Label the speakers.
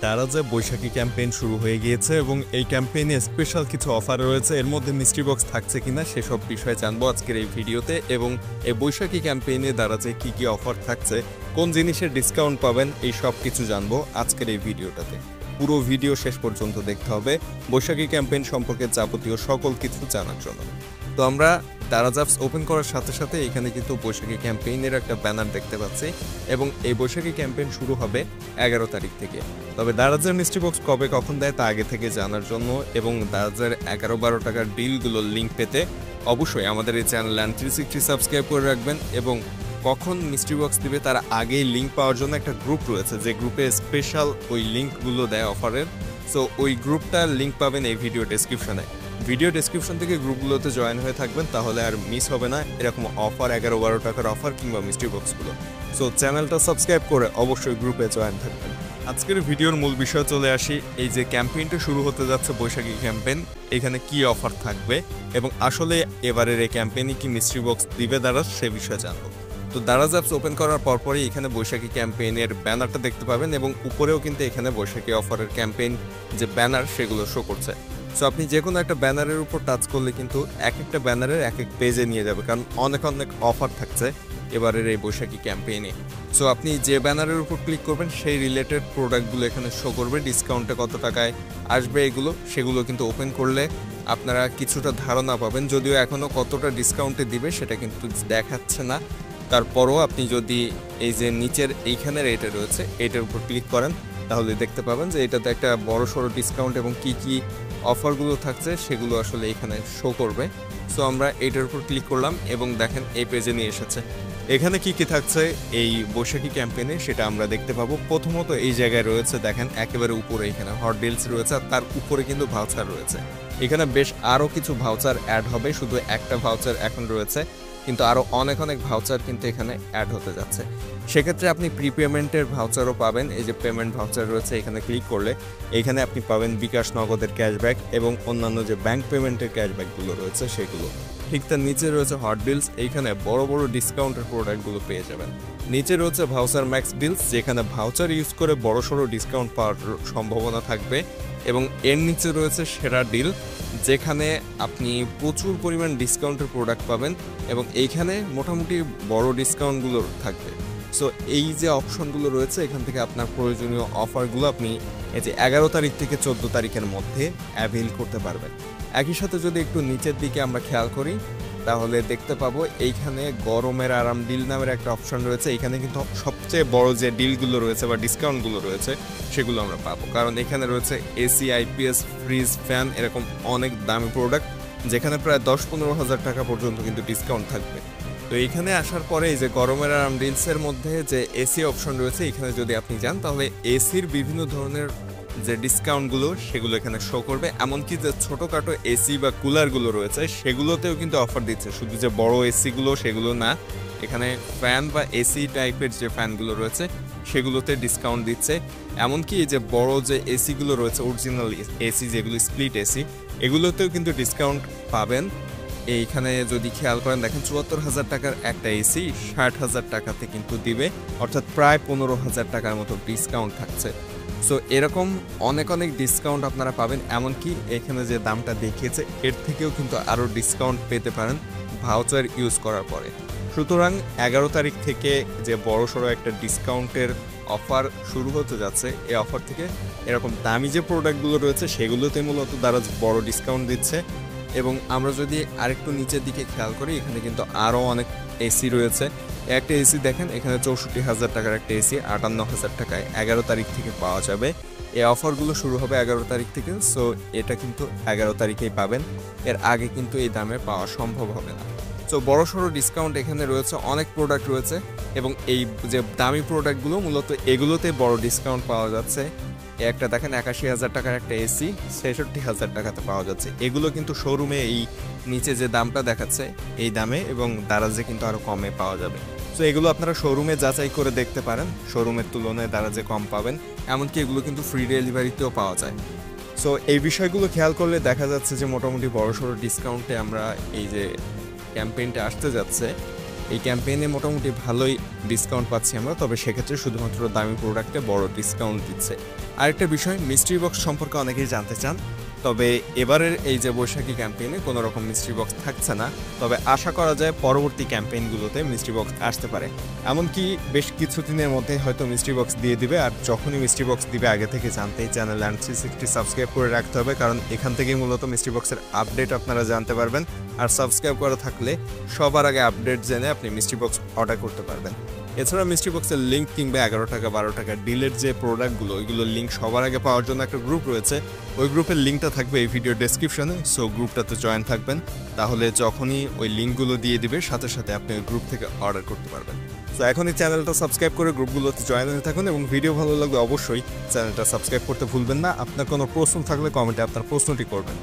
Speaker 1: দারাজে বৈশাখী campaign শুরু হয়ে গিয়েছে এবং এই ক্যাম্পেইনে স্পেশাল কিছু অফার রয়েছে। এর মধ্যে মিস্ট্রি বক্স থাকছে কিনা সেসব বিষয়ে জানবো আজকের এই ভিডিওতে, এবং এই বৈশাখী ক্যাম্পেইনে দারাজে কি কি অফার থাকছে, কোন জিনিসের ডিসকাউন্ট পাবেন, এই সব কিছু জানবো আজকের এই ভিডিওটাতে। পুরো ভিডিও শেষ পর্যন্ত দেখতে হবে বৈশাখী ক্যাম্পেইন সম্পর্কে যাবতীয় সকল কিছু জানার জন্য। তো আমরা দারাজ অ্যাপস ওপেন করার সাথে সাথে এখানে কিন্তু বৈশাখী ক্যাম্পেইনের একটা ব্যানার দেখতে পাচ্ছি, এবং এই বৈশাখী ক্যাম্পেইন শুরু হবে 11 তারিখ থেকে। তবে দারাজের মিস্ট্রি বক্স কবে কখন দেয় তা আগে থেকে জানার জন্য এবং দারাজের 11-12 টাকার ডিলগুলোর লিঙ্ক পেতে অবশ্যই আমাদের এই চ্যানেল 360 সাবস্ক্রাইব করে রাখবেন, এবং কখন মিস্ট্রি বক্স দিবে তার আগেই লিঙ্ক পাওয়ার জন্য একটা গ্রুপ রয়েছে, যে গ্রুপে স্পেশাল ওই লিঙ্কগুলো দেয় অফারের। সো ওই গ্রুপটার লিঙ্ক পাবেন এই ভিডিও ডেসক্রিপশনে। ভিডিও ডেসক্রিপশন থেকে গ্রুপগুলোতে জয়েন হয়ে থাকবেন, তাহলে আর মিস হবে না এরকম অফার, 11-12 টাকার অফার কিংবা মিস্ট্রি বক্সগুলো। সো চ্যানেলটা সাবস্ক্রাইব করে অবশ্যই গ্রুপে জয়েন থাকবেন। আজকের ভিডিওর মূল বিষয় চলে আসি। এই যে ক্যাম্পেইনটা শুরু হতে যাচ্ছে বৈশাখী ক্যাম্পেইন, এখানে কি অফার থাকবে এবং আসলে এবারের এই ক্যাম্পেইনে কি মিস্ট্রি বক্স দিবে দারাজ সে বিষয়ে জানবো। তো দারাজ অ্যাপস ওপেন করার পরপরই এখানে বৈশাখী ক্যাম্পেইনের ব্যানারটা দেখতে পাবেন, এবং উপরেও কিন্তু এখানে বৈশাখী অফারের ক্যাম্পেইন যে ব্যানার সেগুলো শো করছে। সো আপনি যে কোনো একটা ব্যানারের উপর টাচ করলে কিন্তু এক একটা ব্যানারের এক এক পেজে নিয়ে যাবে, কারণ অনেক অনেক অফার থাকছে এবারের এই বৈশাখী ক্যাম্পেইনে। সো আপনি যে ব্যানারের উপর ক্লিক করবেন সেই রিলেটেড প্রোডাক্টগুলো এখানে শো করবে, ডিসকাউন্টে কত টাকায় আসবে সেগুলো কিন্তু ওপেন করলে আপনারা কিছুটা ধারণা পাবেন। যদিও এখনও কতটা ডিসকাউন্টে দিবে সেটা কিন্তু দেখাচ্ছে না, তারপরও আপনি যদি এই যে নিচের এইখানের এটা রয়েছে এটার উপর ক্লিক করেন তাহলে দেখতে পাবেন যে এটাতে একটা বড় সড়ো ডিসকাউন্ট এবং কি কি অফারগুলো থাকছে সেগুলো আসলে এখানে শো করবে। সো আমরা এটার উপর ক্লিক করলাম এবং দেখেন এই পেজে নিয়ে এসেছে। এখানে কি কি থাকছে এই বৈশাখী ক্যাম্পেইনে সেটা আমরা দেখতে পাবো। প্রথমত এই জায়গায় রয়েছে দেখেন একেবারে উপরে এখানে হট ডিলস রয়েছে, আর তার উপরে কিন্তু ভাউচার রয়েছে। এখানে বেশ আরও কিছু ভাউচার অ্যাড হবে, শুধু একটা ভাউচার এখন রয়েছে, কিন্তু আরও অনেক অনেক ভাউচার কিন্তু এখানে অ্যাড হতে যাচ্ছে। সেক্ষেত্রে আপনি প্রিপেমেন্টের ভাউচারও পাবেন। এই যে পেমেন্ট ভাউচার রয়েছে এখানে ক্লিক করলে এখানে আপনি পাবেন বিকাশ নগদের ক্যাশব্যাক এবং অন্যান্য যে ব্যাংক পেমেন্টের ক্যাশব্যাকগুলো রয়েছে সেগুলো। ঠিক তার নিচে রয়েছে হট ডিলস, এইখানে বড় বড় ডিসকাউন্টের প্রোডাক্টগুলো পেয়ে যাবেন। নিচে রয়েছে ভাউচার ম্যাক্স ডিলস, যেখানে ভাউচার ইউজ করে বড় সড়ো ডিসকাউন্ট পাওয়ার সম্ভাবনা থাকবে, এবং এর নিচে রয়েছে সেরা ডিল, যেখানে আপনি প্রচুর পরিমাণ ডিসকাউন্টের প্রোডাক্ট পাবেন এবং এইখানে মোটামুটি বড় ডিসকাউন্টগুলো থাকবে। সো এই যে অপশনগুলো রয়েছে এখান থেকে আপনার প্রয়োজনীয় অফারগুলো আপনি এই যে 11 তারিখ থেকে 14 তারিখের মধ্যে অ্যাভেল করতে পারবেন। একই সাথে যদি একটু নিচের দিকে আমরা খেয়াল করি তাহলে দেখতে পাবো এইখানে গরমের আরাম ডিল নামের একটা অপশন রয়েছে। এখানে কিন্তু সবচেয়ে বড় যে ডিলগুলো রয়েছে বা ডিসকাউন্টগুলো রয়েছে সেগুলো আমরা পাবো, কারণ এখানে রয়েছে এসি, আইপিএস, ফ্রিজ, ফ্যান, এরকম অনেক দামি প্রোডাক্ট, যেখানে প্রায় 10-15 হাজার টাকা পর্যন্ত কিন্তু ডিসকাউন্ট থাকবে। তো এইখানে আসার পরে এই যে গরমের আরাম ডিলসের মধ্যে যে এসি অপশন রয়েছে এখানে যদি আপনি যান তাহলে এসির বিভিন্ন ধরনের যে ডিসকাউন্টগুলো সেগুলো এখানে শো করবে। এমনকি যে ছোটোখাটো এসি বা কুলারগুলো রয়েছে সেগুলোতেও কিন্তু অফার দিচ্ছে, শুধু যে বড় এসিগুলো সেগুলো না, এখানে ফ্যান বা এসি টাইপের যে ফ্যানগুলো রয়েছে সেগুলোতে ডিসকাউন্ট দিচ্ছে। এমনকি এই যে বড় যে এসিগুলো রয়েছে অরিজিনাল এসি যেগুলো স্প্লিট এসি, এগুলোতেও কিন্তু ডিসকাউন্ট পাবেন। এইখানে যদি খেয়াল করেন দেখেন 74,000 টাকার একটা এসি 60,000 টাকাতে কিন্তু দিবে, অর্থাৎ প্রায় 15,000 টাকার মতো ডিসকাউন্ট থাকছে। সো এরকম অনেক অনেক ডিসকাউন্ট আপনারা পাবেন, এমনকি এখানে যে দামটা দেখিয়েছে এর থেকেও কিন্তু আরও ডিসকাউন্ট পেতে পারেন ভাউচার ইউজ করার পরে। সুতরাং 11 তারিখ থেকে যে বড়সড় একটা ডিসকাউন্টের অফার শুরু হতে যাচ্ছে, এই অফার থেকে এরকম দামি যে প্রোডাক্টগুলো রয়েছে সেগুলোতে মূলত দারাজ বড় ডিসকাউন্ট দিচ্ছে। এবং আমরা যদি আরেকটু নিচের দিকে খেয়াল করি এখানে কিন্তু আরও অনেক এসি রয়েছে। একটা এসি দেখেন এখানে 64,000 টাকার একটা এসি 58,000 টাকায় 11 তারিখ থেকে পাওয়া যাবে। এই অফারগুলো শুরু হবে 11 তারিখ থেকে, সো এটা কিন্তু 11 তারিখেই পাবেন, এর আগে কিন্তু এই দামে পাওয়া সম্ভব হবে না। সো বড় সড়ো ডিসকাউন্ট এখানে রয়েছে, অনেক প্রোডাক্ট রয়েছে, এবং এই যে দামি প্রোডাক্টগুলো মূলত এগুলোতে বড় ডিসকাউন্ট পাওয়া যাচ্ছে। একটা দেখেন 81,000 টাকার একটা এসি 66,000 টাকাতে পাওয়া যাচ্ছে। এগুলো কিন্তু শোরুমে এই নিচে যে দামটা দেখাচ্ছে এই দামে, এবং দারাজে কিন্তু আরও কমে পাওয়া যাবে। সো এগুলো আপনারা শোরুমে যাচাই করে দেখতে পারেন, শোরুমের তুলনায় দারাজে কম পাবেন, এমনকি এগুলো কিন্তু ফ্রি ডেলিভারিতেও পাওয়া যায়। সো এই বিষয়গুলো খেয়াল করলে দেখা যাচ্ছে যে মোটামুটি বড়সড় ডিসকাউন্টে আমরা এই যে ক্যাম্পেইনটা আসতে যাচ্ছে, এই ক্যাম্পেইনে মোটামুটি ভালোই ডিসকাউন্ট পাচ্ছি আমরা, তবে সেক্ষেত্রে শুধুমাত্র দামি প্রোডাক্টে বড় ডিসকাউন্ট দিচ্ছে। আরেকটা বিষয়, মিস্ট্রি বক্স সম্পর্কে অনেকেই জানতে চান, তবে এবারের এই যে বৈশাখী ক্যাম্পেইনে কোনো রকম মিস্ট্রি বক্স থাকছে না, তবে আশা করা যায় পরবর্তী ক্যাম্পেইনগুলোতে মিস্ট্রি বক্স আসতে পারে। এমনকি বেশ কিছুদিনের মধ্যে হয়তো মিস্ট্রি বক্স দিয়ে দিবে। আর যখনই মিস্ট্রি বক্স দিবে আগে থেকে জানতেই চ্যানেল অ্যান্ড 360 সাবস্ক্রাইব করে রাখতে হবে, কারণ এখান থেকেই মূলত মিস্ট্রি বক্সের আপডেট আপনারা জানতে পারবেন। আর সাবস্ক্রাইব করা থাকলে সবার আগে আপডেট জেনে আপনি মিস্ট্রি বক্স অর্ডার করতে পারবেন। এছাড়া মিস্ট্রি বক্সের লিঙ্ক কিংবা 11 টাকা 12 টাকা ডিলের যে প্রোডাক্টগুলো, ওইগুলোর লিঙ্ক সবার আগে পাওয়ার জন্য একটা গ্রুপ রয়েছে। ওই গ্রুপের লিঙ্কটা থাকবে এই ভিডিও ডেসক্রিপশনে, সো গ্রুপটাতে জয়েন থাকবেন। তাহলে যখনই ওই লিঙ্কগুলো দিয়ে দিবে সাথে সাথে আপনি ওই গ্রুপ থেকে অর্ডার করতে পারবেন। তো এখনই চ্যানেলটা সাবস্ক্রাইব করে গ্রুপগুলোতে জয়েন হয়ে থাকুন, এবং ভিডিও ভালো লাগলে অবশ্যই চ্যানেলটা সাবস্ক্রাইব করতে ভুলবেন না। আপনার কোনো প্রশ্ন থাকলে কমেন্টে আপনার প্রশ্নটি করবেন।